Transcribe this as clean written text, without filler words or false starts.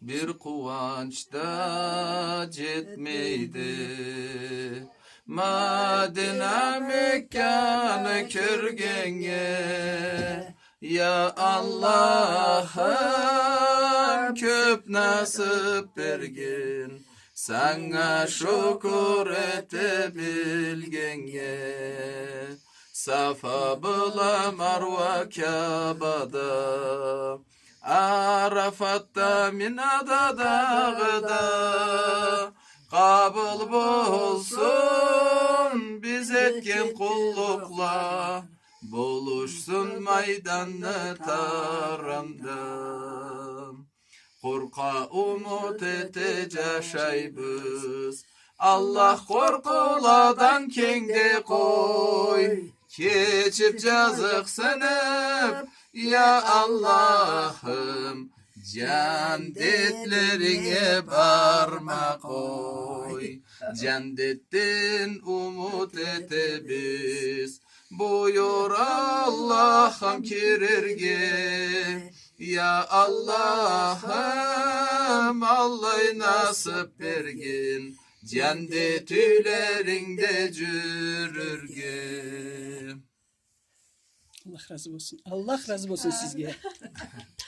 bir kuvvançta jetmeydi. Madina Mekkanı körgenge, ya Allah'ım köp nasip bergin, sana şükür etebilgenge. Safa bula Marva Kabe'da, Arafat'ta Mina'da dağda, kabul bulsun biz etken kullukla, buluşsun maydanı taranda. Korka umut eteceğiz, Allah korkuladan kengde koy. Keçip yazık sanıp, ya Allah'ım, can detlerine barma koy. Can dettin umut etebiz, buyur Allah'ım kirerge. Ya Allah'ım, Allah'ı nasip bergin, cende tüylerinde cürürge. Allah razı olsun. Allah razı olsun sizge.